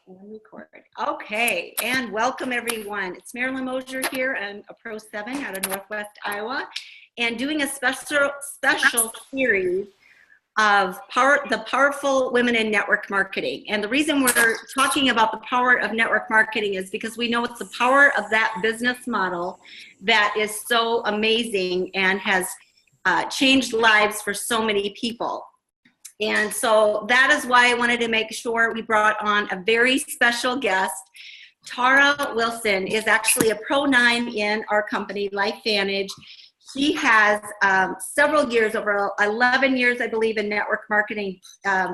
And record. Okay, and welcome everyone. It's Marilyn Mosier here. I'm a Pro 7 out of Northwest Iowa, and doing a special series of the powerful women in network marketing. And the reason we're talking about the power of network marketing is because we know it's the power of that business model that is so amazing and has changed lives for so many people. And so that is why I wanted to make sure we brought on a very special guest. Tara Wilson is actually a Pro 9 in our company, LifeVantage. She has several years, over 11 years, I believe, in network marketing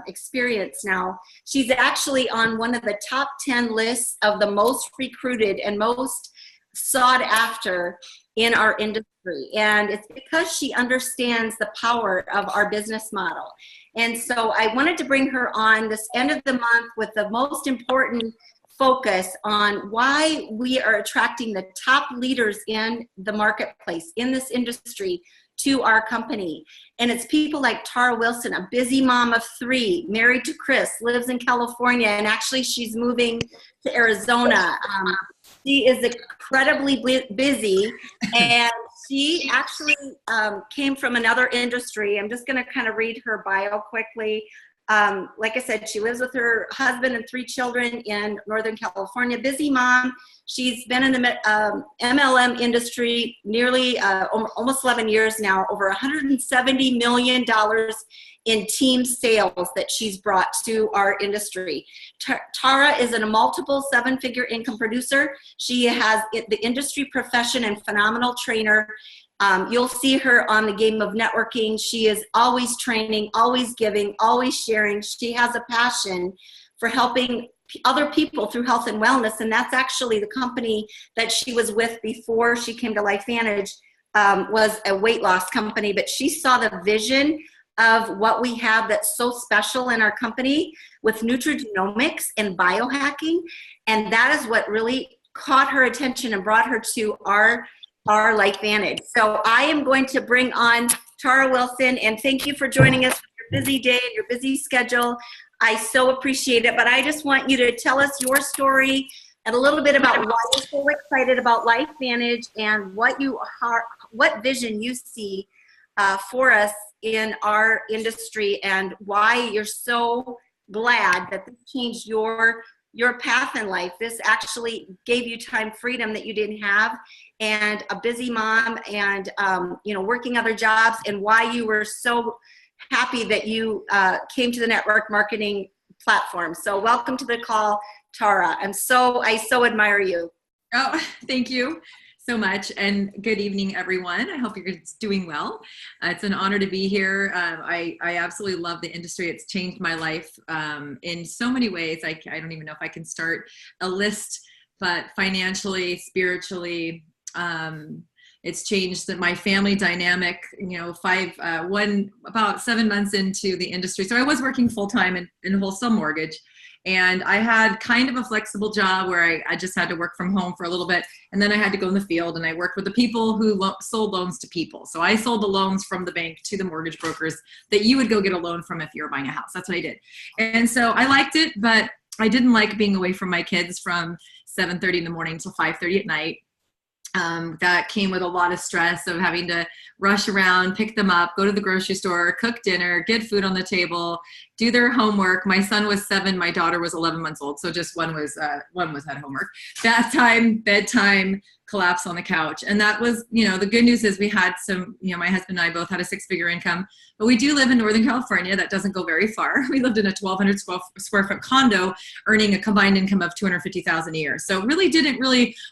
experience now. She's actually on one of the top 10 lists of the most recruited and most sought after in our industry. And it's because she understands the power of our business model. And so I wanted to bring her on this end of the month with the most important focus on why we are attracting the top leaders in the marketplace, in this industry, to our company. And it's people like Tara Wilson, a busy mom of 3, married to Chris, lives in California, and actually she's moving to Arizona. She is incredibly busy, and she actually came from another industry. I'm just going to kind of read her bio quickly. Like I said, she lives with her husband and 3 children in Northern California. Busy mom. She's been in the MLM industry nearly almost 11 years now, over $170 million in team sales that she's brought to our industry. Tara is a multiple 7-figure income producer. She has the industry profession and phenomenal trainer. You'll see her on the game of networking. She is always training, always giving, always sharing. She has a passion for helping other people through health and wellness, and that's actually the company that she was with before she came to LifeVantage, was a weight loss company, but she saw the vision of what we have that's so special in our company with nutrigenomics and biohacking, and that is what really caught her attention and brought her to our LifeVantage. So I am going to bring on Tara Wilson, and thank you for joining us with your busy day and your busy schedule. I so appreciate it, but I just want you to tell us your story and a little bit about why you're so excited about LifeVantage and what vision you see for us in our industry, and why you're so glad that this changed your path in life. This actually gave you time freedom that you didn't have, and a busy mom, and working other jobs, and why you were so happy that you came to the network marketing platform. So welcome to the call, Tara. I so admire you. Oh, thank you so much, and good evening, everyone. I hope you're doing well. It's an honor to be here. I absolutely love the industry. It's changed my life in so many ways. I don't even know if I can start a list, but financially, spiritually, it's changed my family dynamic. About 7 months into the industry. So I was working full-time in wholesale mortgage, and I had kind of a flexible job where I just had to work from home for a little bit, and then I had to go in the field, and I worked with the people who sold loans to people. So I sold the loans from the bank to the mortgage brokers that you would go get a loan from if you were buying a house. That's what I did. And so I liked it, but I didn't like being away from my kids from 7:30 in the morning till 5:30 at night. That came with a lot of stress of having to rush around, pick them up, go to the grocery store, cook dinner, get food on the table, do their homework. My son was 7, my daughter was 11 months old, so just one was had homework. Bath time, bedtime, collapse on the couch. And that was, the good news is we had some, my husband and I both had a 6-figure income, but we do live in Northern California. That doesn't go very far. We lived in a 1,200 square foot condo, earning a combined income of $250,000 a year. So it really didn't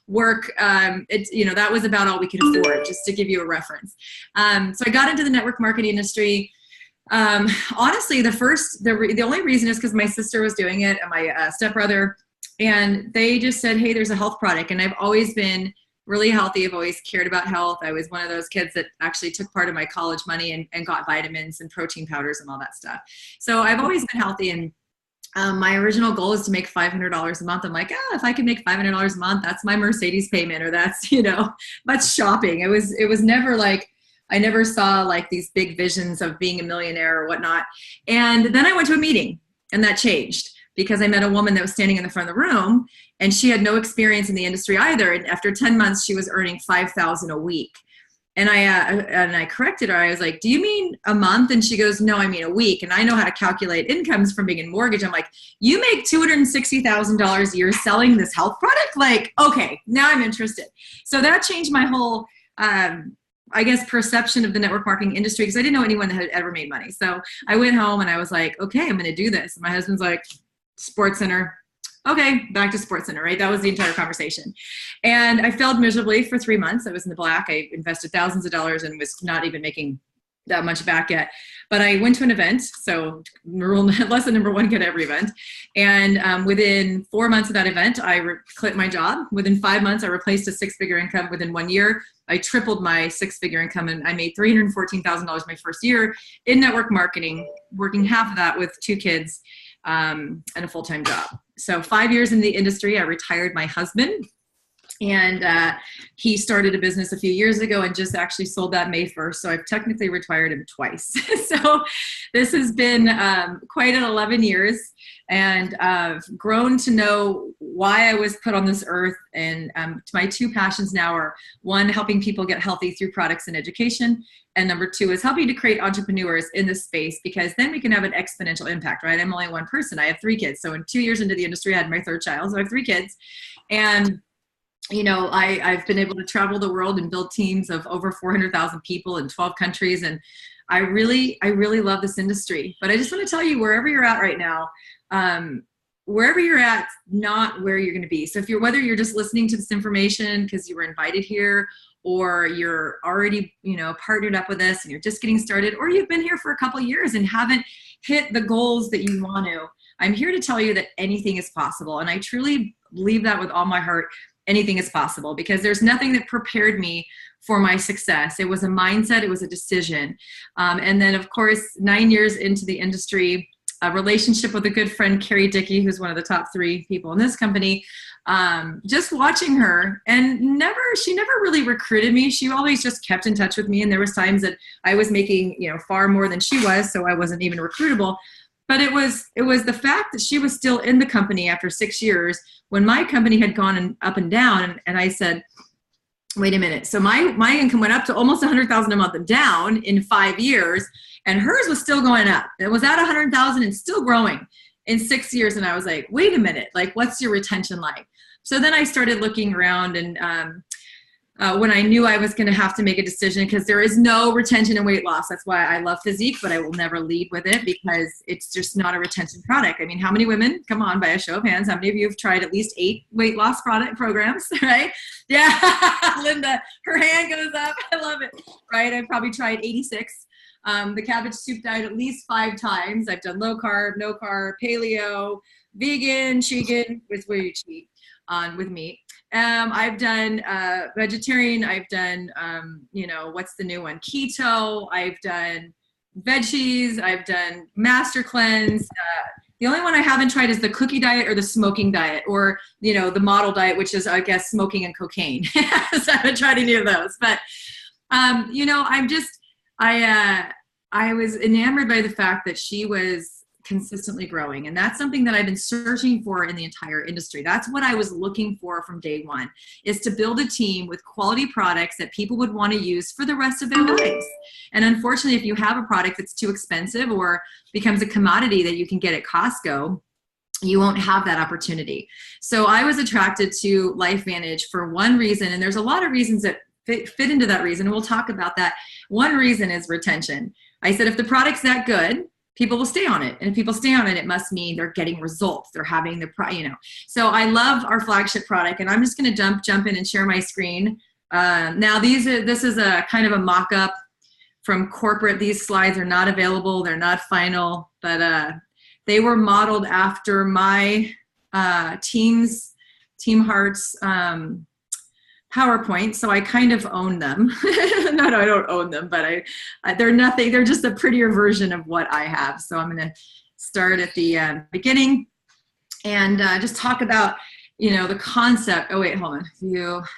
work. That was about all we could afford, just to give you a reference. So I got into the network marketing industry. Honestly, the only reason is because my sister was doing it, and my stepbrother, and they just said, hey, there's a health product. And I've always been really healthy. I've always cared about health. I was one of those kids that actually took part of my college money and got vitamins and protein powders and all that stuff. So I've always been healthy, and my original goal is to make $500 a month. I'm like, if I can make $500 a month, that's my Mercedes payment, or that's, much shopping. It was never like, I never saw like these big visions of being a millionaire or whatnot. And then I went to a meeting, and that changed. because I met a woman that was standing in the front of the room, and she had no experience in the industry either. And after 10 months, she was earning $5,000 a week. And I corrected her. I was like, do you mean a month? And she goes, no, I mean a week. And I know how to calculate incomes from being in mortgage. I'm like, you make $260,000 a year selling this health product? Like, okay, now I'm interested. So that changed my whole, I guess, perception of the network marketing industry, because I didn't know anyone that had ever made money. So I went home and I was like, okay, I'm going to do this. And my husband's like, Sports Center. Okay, back to Sports Center, right? That was the entire conversation. And I failed miserably for 3 months. I was in the black. I invested thousands of dollars and was not even making that much back yet. But I went to an event. So lesson number one, get every event. And within 4 months of that event, I quit my job. Within 5 months, I replaced a six-figure income. Within 1 year, I tripled my six-figure income, and I made $314,000 my first year in network marketing, working half of that with 2 kids and a full-time job. So 5 years in the industry, I retired my husband, and he started a business a few years ago and just actually sold that May 1st. So I've technically retired him twice. So this has been quite an 11 years, and I've grown to know why I was put on this earth. And my 2 passions now are, 1, helping people get healthy through products and education. And number 2 is helping to create entrepreneurs in this space, because then we can have an exponential impact, right? I'm only one person. I have 3 kids. So in 2 years into the industry, I had my 3rd child. So I have 3 kids. And you know, I've been able to travel the world and build teams of over 400,000 people in 12 countries. And I really love this industry. But I just want to tell you, wherever you're at right now, wherever you're at, not where you're going to be. So whether you're just listening to this information because you were invited here, or you're already, partnered up with us and you're just getting started, or you've been here for a couple of years and haven't hit the goals that you want to, I'm here to tell you that anything is possible. And I truly believe that with all my heart. Anything is possible, because there's nothing that prepared me for my success. It was a mindset. It was a decision. And then, of course, 9 years into the industry, a relationship with a good friend, Carrie Dickey, who's one of the top 3 people in this company. Just watching her, and she never really recruited me. She always just kept in touch with me. And there was times that I was making, far more than she was, so I wasn't even recruitable. But it was the fact that she was still in the company after 6 years when my company had gone up and down. And I said, wait a minute. So my income went up to almost $100,000 a month and down in 5 years, and hers was still going up. It was at $100,000 and still growing in 6 years. And I was like, wait a minute, like, what's your retention like? So then I started looking around, and when I knew I was going to have to make a decision, because there is no retention in weight loss. That's why I love Physique, but I will never lead with it, because it's just not a retention product. I mean, how many women, come on, by a show of hands, how many of you have tried at least 8 weight loss programs, right? Yeah, Linda, her hand goes up. I love it, right? I've probably tried 86. The cabbage soup diet at least 5 times. I've done low carb, no carb, paleo, vegan, vegan, with where you cheat with meat. I've done vegetarian. I've done, what's the new one? Keto. I've done veggies. I've done master cleanse. The only one I haven't tried is the cookie diet or the smoking diet, or, the model diet, which is, I guess, smoking and cocaine. So I haven't tried any of those. But, I was enamored by the fact that she was consistently growing. And that's something that I've been searching for in the entire industry. That's what I was looking for from day one, is to build a team with quality products that people would want to use for the rest of their lives. And unfortunately, if you have a product that's too expensive or becomes a commodity that you can get at Costco, you won't have that opportunity. So I was attracted to LifeVantage for one reason, and there's a lot of reasons that fit into that reason, and we'll talk about that. One reason is retention. I said, if the product's that good, people will stay on it. And if people stay on it, it must mean they're getting results. They're having So I love our flagship product, and I'm just going to jump in and share my screen. Now this is a kind of a mock-up from corporate. These slides are not available. They're not final, but they were modeled after my Team Hearts PowerPoint, so I kind of own them. No, I don't own them, but they're nothing. They're just a prettier version of what I have. So I'm going to start at the beginning and just talk about, the concept. Oh, wait, hold on.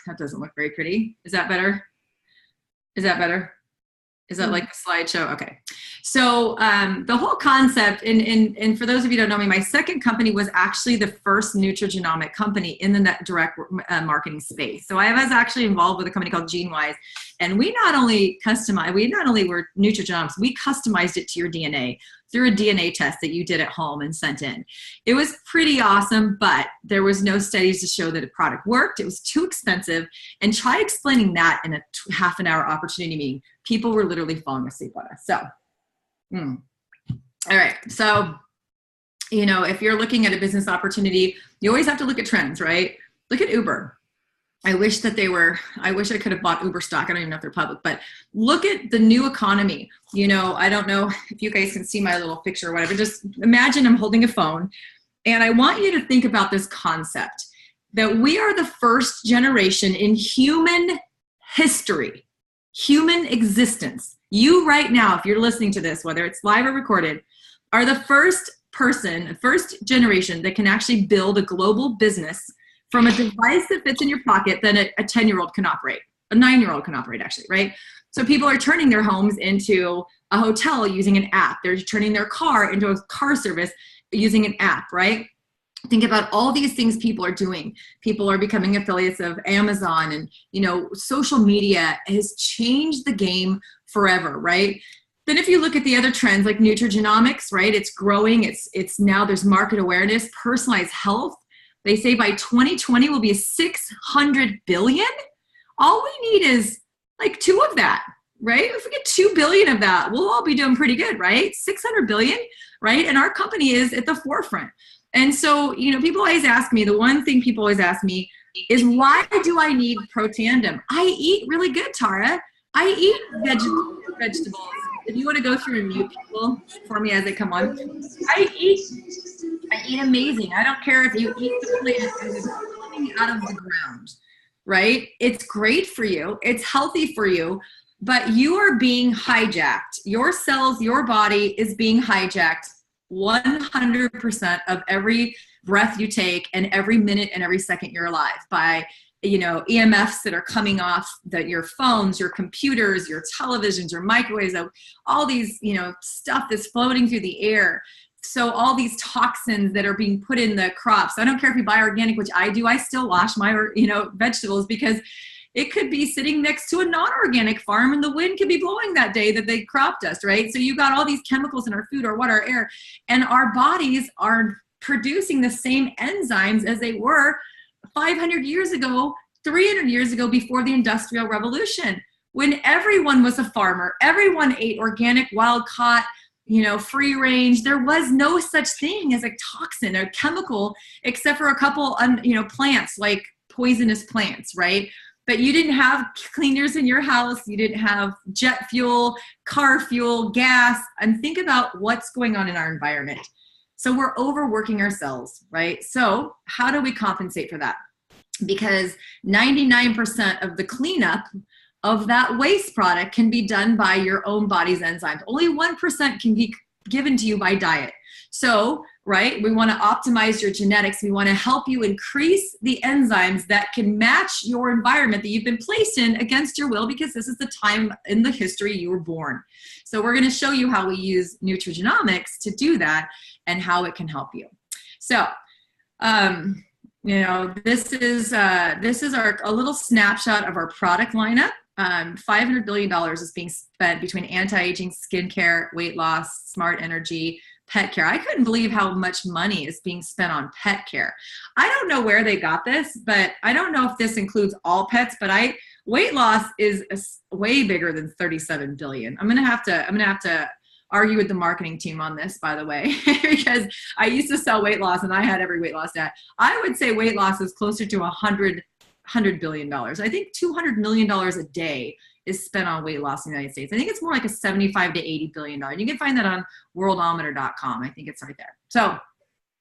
That doesn't look very pretty. Is that better? Is that better? Is that like the slideshow? Okay. So the whole concept, and for those of you who don't know me, my second company was actually the first nutrigenomic company in the net direct marketing space. So I was actually involved with a company called GeneWise, and we not only were nutrigenomics, we customized it to your DNA through a DNA test that you did at home and sent in. It was pretty awesome, but there was no studies to show that the product worked. It was too expensive. And try explaining that in a half an hour opportunity meeting. People were literally falling asleep on us. So, all right. So, you know, if you're looking at a business opportunity, you always have to look at trends, right? Look at Uber. I wish I could have bought Uber stock. I don't even know if they're public, but look at the new economy. You know, I don't know if you guys can see my little picture or whatever. Just imagine I'm holding a phone, and I want you to think about this concept that we are the first generation in human history, human existence. You right now, if you're listening to this, whether it's live or recorded, are the first generation that can actually build a global business from a device that fits in your pocket that a 10-year-old can operate, a 9-year-old can operate actually, right? So people are turning their homes into a hotel using an app. They're turning their car into a car service using an app, right? Think about all these things people are doing. People are becoming affiliates of Amazon, and, you know, social media has changed the game forever, right? Then if you look at the other trends like nutrigenomics, right? It's growing. It's now there's market awareness, personalized health. They say by 2020 will be 600 billion. All we need is like 2 of that, right? If we get 2 billion of that, we'll all be doing pretty good, right? 600 billion, right? And our company is at the forefront. And so, you know, people always ask me, the one thing people always ask me is, why do I need Protandim? I eat really good, Tara. I eat vegetables. If you want to go through and mute people for me as they come on, I eat amazing. I don't care if you eat the plant that is coming out of the ground, right? It's great for you. It's healthy for you, but you are being hijacked. Your cells, your body is being hijacked 100% of every breath you take and every minute and every second you're alive by, you know, EMFs that are coming off your phones, your computers, your televisions, your microwaves, all these, you know, stuff that's floating through the air. So all these toxins that are being put in the crops. I don't care if you buy organic, which I do. I still wash my, you know, vegetables because it could be sitting next to a non-organic farm and the wind could be blowing that day that they cropped us, right? So you got all these chemicals in our food, our water, our air, and our bodies are producing the same enzymes as they were 500 years ago, 300 years ago, before the Industrial Revolution, when everyone was a farmer, everyone ate organic, wild caught, you know, free range. There was no such thing as a toxin or chemical, except for a couple, you know, plants, like poisonous plants, right? But you didn't have cleaners in your house. You didn't have jet fuel, car fuel, gas. And think about what's going on in our environment. So we're overworking ourselves, right? So how do we compensate for that? Because 99% of the cleanup of that waste product can be done by your own body's enzymes. Only 1% can be given to you by diet. So, right, we want to optimize your genetics. We want to help you increase the enzymes that can match your environment that you've been placed in against your will, because this is the time in the history you were born. So we're going to show you how we use nutrigenomics to do that and how it can help you. So, you know, this is a little snapshot of our product lineup. $500 billion is being spent between anti-aging, skincare, weight loss, smart energy, pet care. I couldn't believe how much money is being spent on pet care. I don't know where they got this, but I don't know if this includes all pets, but weight loss is way bigger than 37 billion. I'm going to have to argue with the marketing team on this, by the way, because I used to sell weight loss and I had every weight loss stat. I would say weight loss is closer to $100 billion. I think $200 million a day is spent on weight loss in the United States. I think it's more like a $75 to $80 billion. You can find that on worldometer.com. I think it's right there. So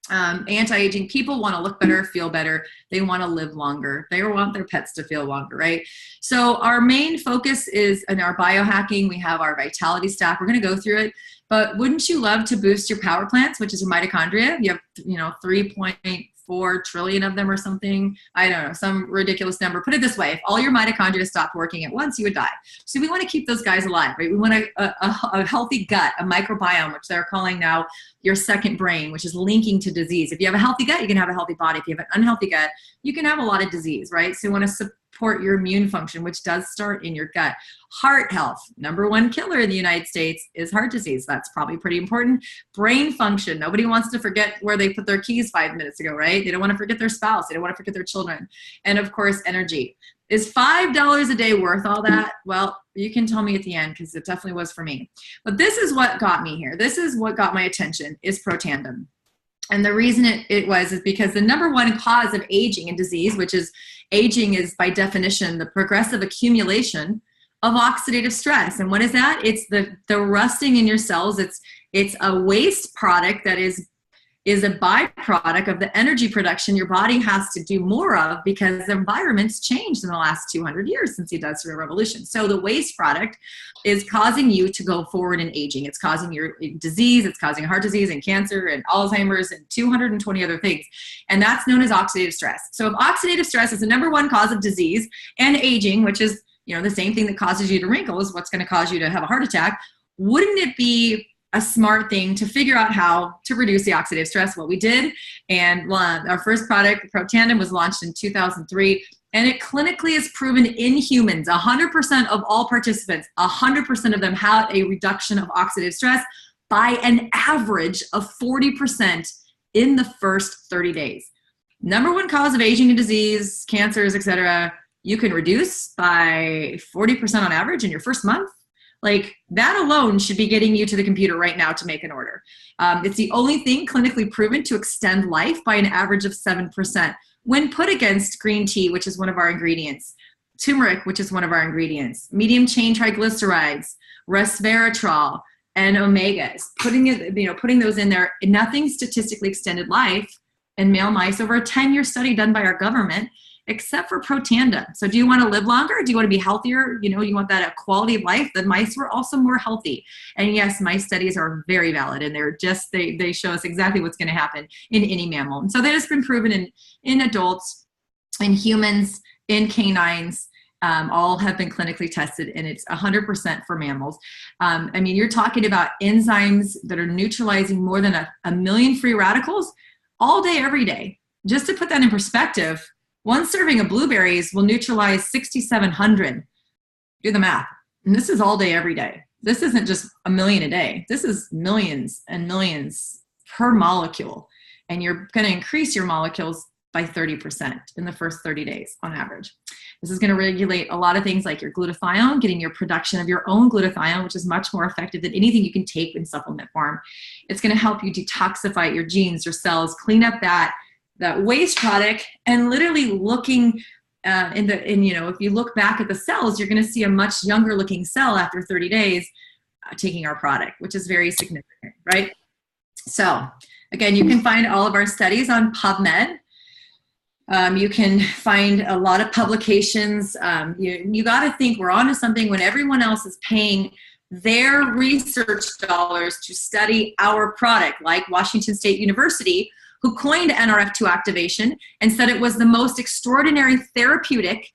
anti-aging, people want to look better, feel better. They want to live longer. They want their pets to feel longer, right? So our main focus is in our biohacking. We have our vitality stack. We're going to go through it. But wouldn't you love to boost your power plants, which is your mitochondria? You have, 3.3 4 trillion of them or something. I don't know, some ridiculous number. Put it this way, if all your mitochondria stopped working at once, you would die. So we want to keep those guys alive, right? We want a healthy gut, a microbiome, which they're calling now your second brain, which is linking to disease. If you have a healthy gut, you can have a healthy body. If you have an unhealthy gut, you can have a lot of disease, right? So we want to support your immune function, which does start in your gut. Heart health, number one killer in the United States is heart disease. That's probably pretty important. Brain function, nobody wants to forget where they put their keys 5 minutes ago, right? They don't want to forget their spouse. They don't want to forget their children. And of course, energy. Is $5 a day worth all that? Well, you can tell me at the end, because it definitely was for me. But this is what got me here. This is what got my attention, is Protandim. And the reason it was is because the number one cause of aging and disease, which is aging is by definition the progressive accumulation of oxidative stress. And what is that? It's the rusting in your cells. It's a waste product that is a byproduct of the energy production your body has to do more of because the environment's changed in the last 200 years since the Industrial Revolution. So the waste product is causing you to go forward in aging. It's causing your disease, it's causing heart disease and cancer and Alzheimer's and 220 other things. And that's known as oxidative stress. So if oxidative stress is the number one cause of disease and aging, which is, you know, the same thing that causes you to wrinkle is what's going to cause you to have a heart attack, wouldn't it be a smart thing to figure out how to reduce the oxidative stress? What we did, and our first product, Protandim, was launched in 2003, and it clinically is proven in humans, 100% of all participants, 100% of them had a reduction of oxidative stress by an average of 40% in the first 30 days. Number one cause of aging and disease, cancers, etc., you can reduce by 40% on average in your first month. Like, that alone should be getting you to the computer right now to make an order. It's the only thing clinically proven to extend life by an average of 7% when put against green tea, which is one of our ingredients, turmeric, which is one of our ingredients, medium chain triglycerides, resveratrol, and omegas. Putting those in there, nothing statistically extended life in male mice over a 10-year study done by our government, except for Protandim. So do you want to live longer? Do you want to be healthier? You know, you want that quality of life? The mice were also more healthy. And yes, mice studies are very valid, and they show us exactly what's going to happen in any mammal. And so that has been proven in adults, in humans, in canines, all have been clinically tested, and it's 100% for mammals. I mean, you're talking about enzymes that are neutralizing more than a million free radicals all day, every day. Just to put that in perspective, one serving of blueberries will neutralize 6,700. Do the math. And this is all day, every day. This isn't just a million a day. This is millions and millions per molecule. And you're going to increase your molecules by 30% in the first 30 days on average. This is going to regulate a lot of things like your glutathione, getting your production of your own glutathione, which is much more effective than anything you can take in supplement form. It's going to help you detoxify your genes, your cells, clean up that waste product, and literally looking if you look back at the cells, you're going to see a much younger looking cell after 30 days taking our product, which is very significant, right? So again, you can find all of our studies on PubMed. You can find a lot of publications. You got to think we're onto something when everyone else is paying their research dollars to study our product, like Washington State University, who coined NRF2 activation and said it was the most extraordinary therapeutic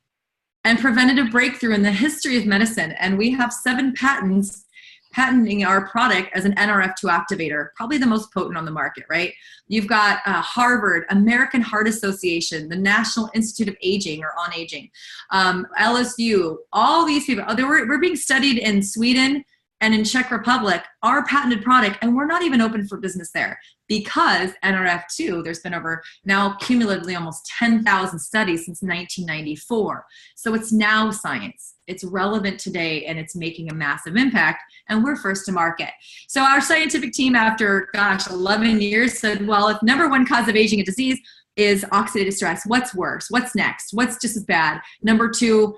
and preventative breakthrough in the history of medicine. And we have 7 patents patenting our product as an NRF2 activator, probably the most potent on the market, right? You've got Harvard, American Heart Association, the National Institute of Aging or on Aging, LSU, all these people. We're being studied in Sweden and in Czech Republic, our patented product, and we're not even open for business there because NRF2, there's been over now cumulatively almost 10,000 studies since 1994. So it's now science. It's relevant today, and it's making a massive impact, and we're first to market. So our scientific team, after, 11 years, said, well, if number one cause of aging and disease is oxidative stress, what's worse? What's next? What's just as bad? Number 2,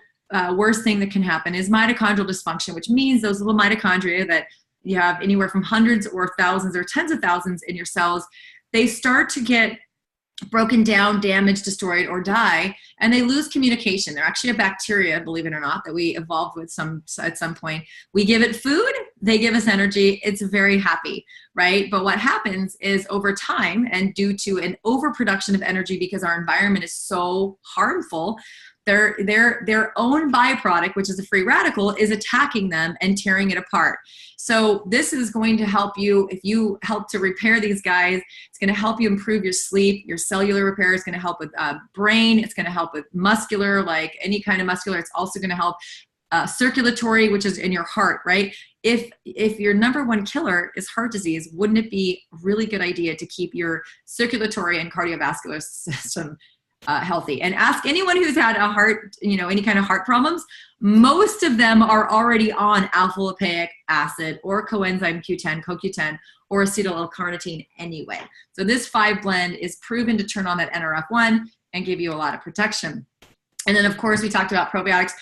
worst thing that can happen is mitochondrial dysfunction, which means those little mitochondria that you have anywhere from hundreds or thousands or tens of thousands in your cells, they start to get broken down, damaged, destroyed, or die, and they lose communication. They're actually a bacteria, believe it or not, that we evolved with at some point. We give it food, they give us energy. It's very happy, right? But what happens is over time, and due to an overproduction of energy because our environment is so harmful, their own byproduct, which is a free radical, is attacking them and tearing it apart. So this is going to help you, if you help to repair these guys, it's going to help you improve your sleep, your cellular repair. It's going to help with brain. It's going to help with muscular, like any kind of muscular. It's also going to help circulatory, which is in your heart, right? If your number one killer is heart disease, wouldn't it be a really good idea to keep your circulatory and cardiovascular system healthy? And ask anyone who's had a heart, any kind of heart problems. Most of them are already on alpha lipoic acid or coenzyme Q10, CoQ10, or acetyl L-carnitine anyway. So this 5 blend is proven to turn on that NRF1 and give you a lot of protection. And then of course we talked about probiotics.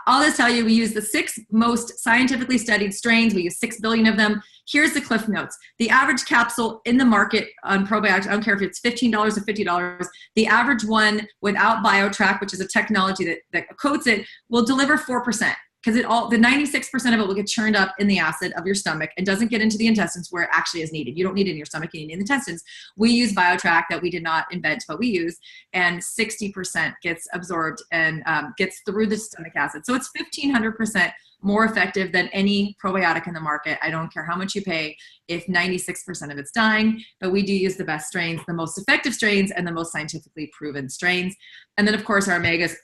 I'll just tell you, we use the 6 most scientifically studied strains. We use 6 billion of them. Here's the cliff notes. The average capsule in the market on probiotics, I don't care if it's $15 or $50, the average one without BioTrack, which is a technology that coats it, will deliver 4%. Because the 96% of it will get churned up in the acid of your stomach and doesn't get into the intestines where it actually is needed. You don't need it in your stomach, you need it in the intestines. We use BioTrack that we did not invent, but we use, and 60% gets absorbed and gets through the stomach acid. So it's 1,500% more effective than any probiotic in the market. I don't care how much you pay if 96% of it's dying, but we do use the best strains, the most effective strains, and the most scientifically proven strains. And then of course our omegas.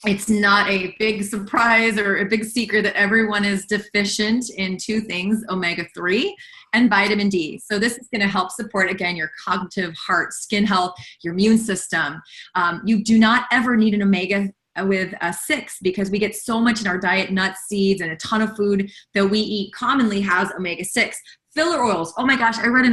It's not a big surprise or a big secret that everyone is deficient in 2 things, omega-3 and vitamin D. So this is going to help support, again, your cognitive, heart, skin health, your immune system. You do not ever need an omega with 6 because we get so much in our diet, nuts, seeds, and a ton of food that we eat commonly has omega-6. Filler oils. Oh my gosh, I read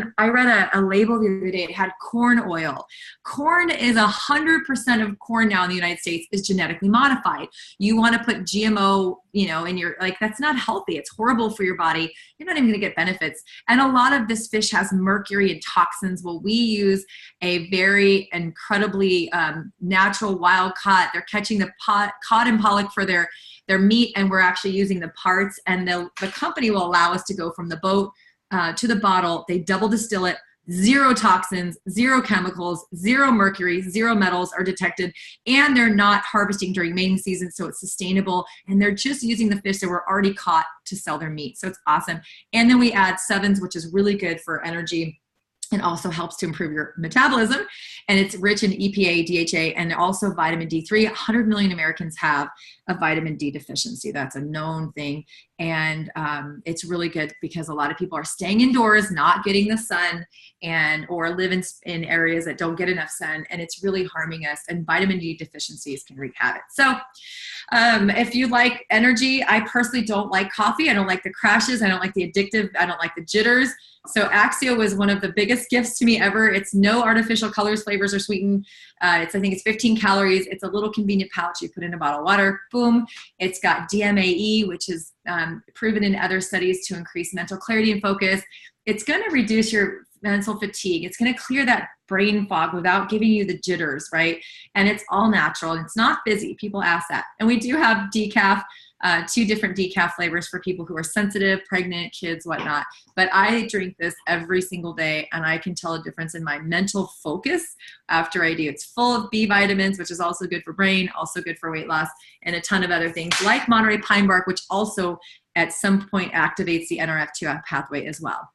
a label the other day. It had corn oil. Corn is 100% of corn now in the United States is genetically modified. You want to put GMO, in your, that's not healthy. It's horrible for your body. You're not even going to get benefits. And a lot of this fish has mercury and toxins. Well, we use a very incredibly natural wild caught. They're catching the cod and pollock for their meat, and we're actually using the parts. And the company will allow us to go from the boat to the bottle. They double distill it. 0 toxins, 0 chemicals, 0 mercury, 0 metals are detected, and they're not harvesting during mating season, so it's sustainable, and they're just using the fish that were already caught to sell their meat, so it's awesome. And then we add 7s, which is really good for energy and also helps to improve your metabolism, and it's rich in EPA, DHA, and also vitamin D3. 100 million Americans have a vitamin D deficiency. That's a known thing, and it's really good because a lot of people are staying indoors, not getting the sun, or live in areas that don't get enough sun, and it's really harming us, and vitamin D deficiencies can wreak havoc. So if you like energy, I personally don't like coffee. I don't like the crashes. I don't like the addictive. I don't like the jitters. So Axio was one of the biggest gifts to me ever. It's no artificial colors, flavors, or sweetened. I think it's 15 calories. It's a little convenient pouch. You put in a bottle of water, boom. It's got DMAE, which is proven in other studies to increase mental clarity and focus. It's going to reduce your mental fatigue. It's going to clear that brain fog without giving you the jitters, right? And it's all natural. It's not fizzy. People ask that. And we do have decaf, 2 different decaf flavors for people who are sensitive, pregnant, kids, whatnot. But I drink this every single day, and I can tell a difference in my mental focus after I do. It's full of B vitamins, which is also good for brain, also good for weight loss, and a ton of other things like Monterey pine bark, which also at some point activates the NRF2 pathway as well.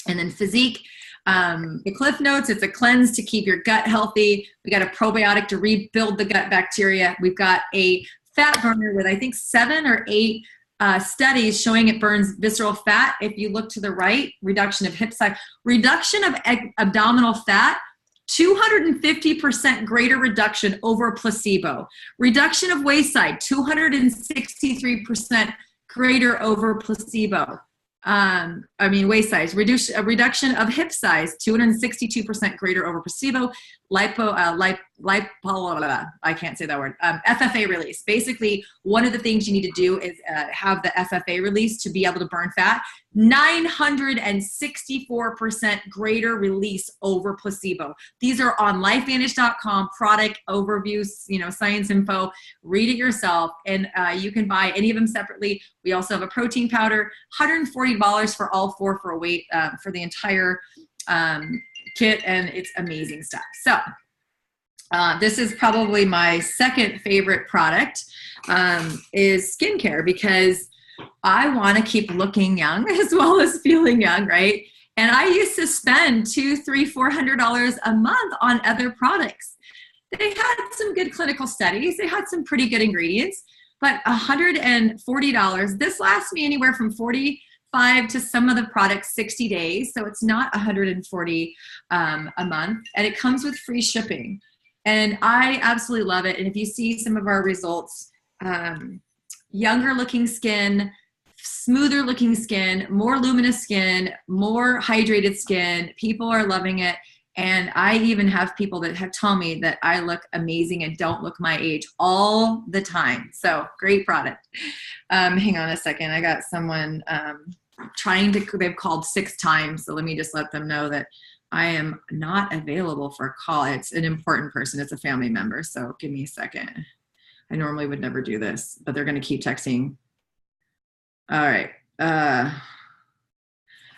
And then Physique, the Cliff Notes, it's a cleanse to keep your gut healthy. We got a probiotic to rebuild the gut bacteria. We've got a fat burner with, I think, 7 or 8 studies showing it burns visceral fat. If you look to the right, reduction of hip size, reduction of abdominal fat, 250% greater reduction over placebo. Reduction of waist size, 263% greater over placebo. Waist size, reduction of hip size, 262% greater over placebo. I can't say that word, FFA release. Basically, one of the things you need to do is have the FFA release to be able to burn fat. 964% greater release over placebo. These are on lifevantage.com, product overviews, science info. Read it yourself, and you can buy any of them separately. We also have a protein powder, $140 for all four for a weight for the entire kit, and it's amazing stuff. So this is probably my second favorite product, is skincare, because I want to keep looking young as well as feeling young, right? And I used to spend $200, $300, $400 a month on other products. They had some good clinical studies. They had some pretty good ingredients, but $140, this lasts me anywhere from 45 to some of the products 60 days. So it's not $140 a month, and it comes with free shipping. And I absolutely love it. And if you see some of our results, younger looking skin, smoother looking skin, more luminous skin, more hydrated skin, people are loving it. And I even have people that have told me that I look amazing and don't look my age all the time. So great product. Hang on a second. I got someone they've called 6 times. So let me just let them know that I am not available for a call. It's an important person. It's a family member. So give me a second. I normally would never do this, but they're going to keep texting. All right.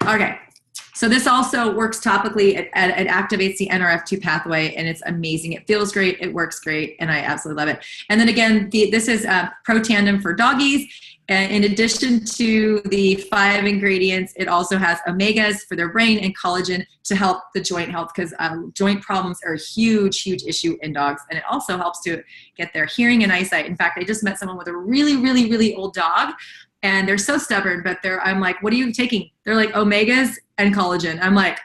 Okay. So this also works topically. It activates the NRF2 pathway, and it's amazing. It feels great. It works great, and I absolutely love it. And then again, this is Protandim for doggies. In addition to the 5 ingredients, it also has omegas for their brain and collagen to help the joint health, because joint problems are a huge, huge issue in dogs. And it also helps to get their hearing and eyesight. In fact, I just met someone with a really, really, really old dog, and they're so stubborn, but I'm like, what are you taking? They're like, omegas and collagen. I'm like,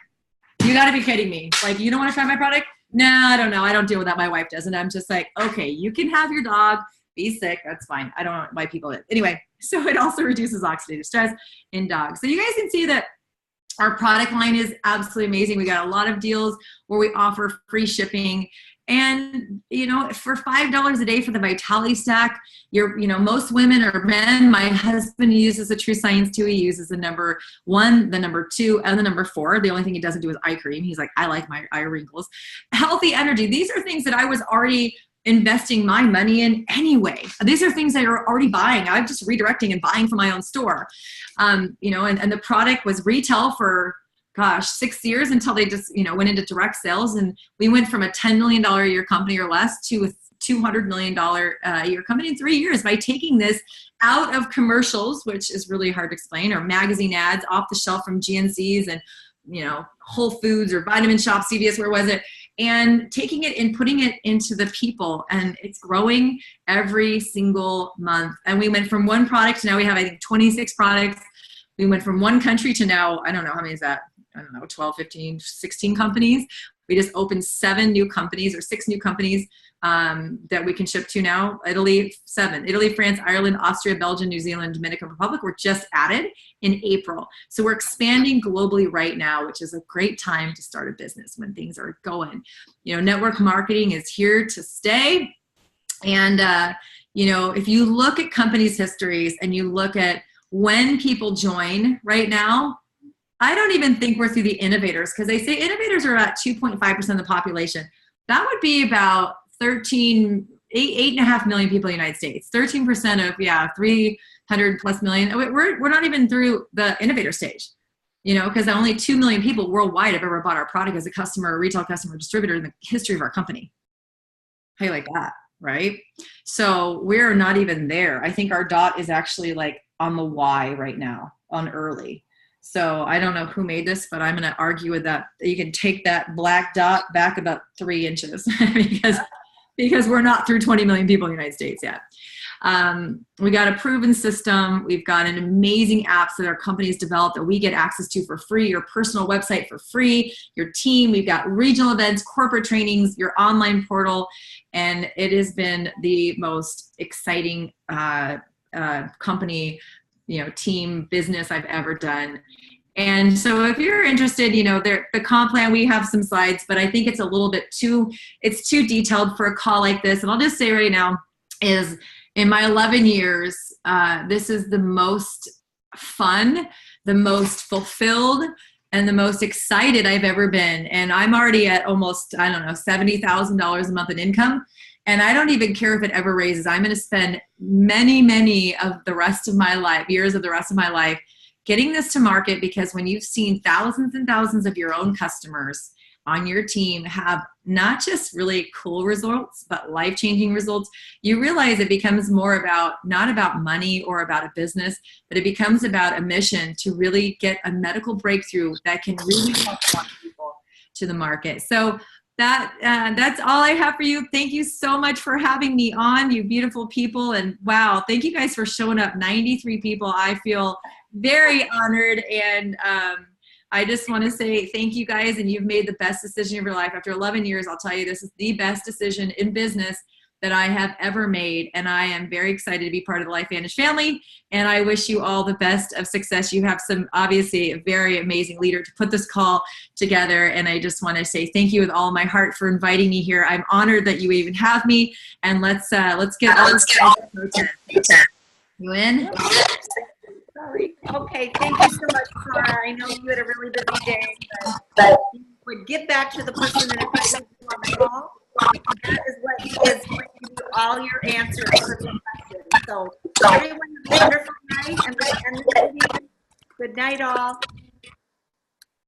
you gotta be kidding me. Like, you don't wanna try my product? No, I don't know. I don't deal with that. My wife does. And I'm just like, okay, you can have your dog be sick. That's fine. I don't know why people live. Anyway, so it also reduces oxidative stress in dogs. So you guys can see that our product line is absolutely amazing. We got a lot of deals where we offer free shipping. And, for $5 a day for the Vitality Stack, most women or men, my husband uses the True Science 2. He uses the number 1, the number 2, and the number 4. The only thing he doesn't do is eye cream. He's like, I like my eye wrinkles. Healthy Energy. These are things that I was already investing my money in anyway. These are things that are already buying. I'm just redirecting and buying from my own store. And the product was retail for 6 years until they just, went into direct sales. And we went from a $10 million a year company or less to a $200 million a year company in 3 years by taking this out of commercials, which is really hard to explain, or magazine ads off the shelf from GNCs and, Whole Foods or Vitamin Shoppe, CVS, where was it? And taking it and putting it into the people, and it's growing every single month. And we went from 1 product to now we have, I think, 26 products. We went from 1 country to now, I don't know, how many is that? I don't know, 12, 15, 16 companies. We just opened 7 new companies or 6 new companies that we can ship to now. Italy, 7. Italy, France, Ireland, Austria, Belgium, New Zealand, Dominican Republic were just added in April. So we're expanding globally right now, which is a great time to start a business when things are going. Network marketing is here to stay. And, if you look at companies' histories and you look at when people join right now, I don't even think we're through the innovators, because they say innovators are about 2.5% of the population. That would be about 8.5 million people in the United States. 13% of, 300 plus million. We're not even through the innovator stage, because only 2 million people worldwide have ever bought our product as a customer, retail customer, distributor in the history of our company. How you like that, right? So we're not even there. I think our dot is actually like on the Y right now, on early. So I don't know who made this, but I'm going to argue with that. You can take that black dot back about 3 inches because we're not through 20 million people in the United States yet. We got a proven system. We've got an amazing apps that our companies developed that we get access to for free, your personal website for free, your team. We've got regional events, corporate trainings, your online portal. And it has been the most exciting company, team business I've ever done. And so if you're interested, you know, the comp plan, we have some slides, but I think it's a little bit it's too detailed for a call like this. And I'll just say right now is in my 11 years, this is the most fun, the most fulfilled, and the most excited I've ever been. And I'm already at almost, I don't know, $70,000 a month in income. And I don't even care if it ever raises. I'm going to spend many of the rest of my life, years of the rest of my life, getting this to market, because when you've seen thousands and thousands of your own customers on your team have not just really cool results, but life-changing results, you realize it becomes more about, not about money or about a business, but it becomes about a mission to really get a medical breakthrough that can really help a lot of people to the market. So that's all I have for you. Thank you so much for having me on, you beautiful people. And wow, thank you guys for showing up. 93 people. I feel very honored. And I just want to say thank you guys. And you've made the best decision of your life. After 11 years, I'll tell you, this is the best decision in business that I have ever made. And I am very excited to be part of the LifeVantage family. And I wish you all the best of success. You have obviously a very amazing leader to put this call together. And I just want to say thank you with all my heart for inviting me here. I'm honored that you even have me. And let's get all this. You in? Sorry. Okay, thank you so much, Sarah. I know you had a really busy day, but you would get back to the person that invited you on the call. That is what is going to give you all your answers for the questions. So everyone have a wonderful night, and let's end this meeting. Good night, all.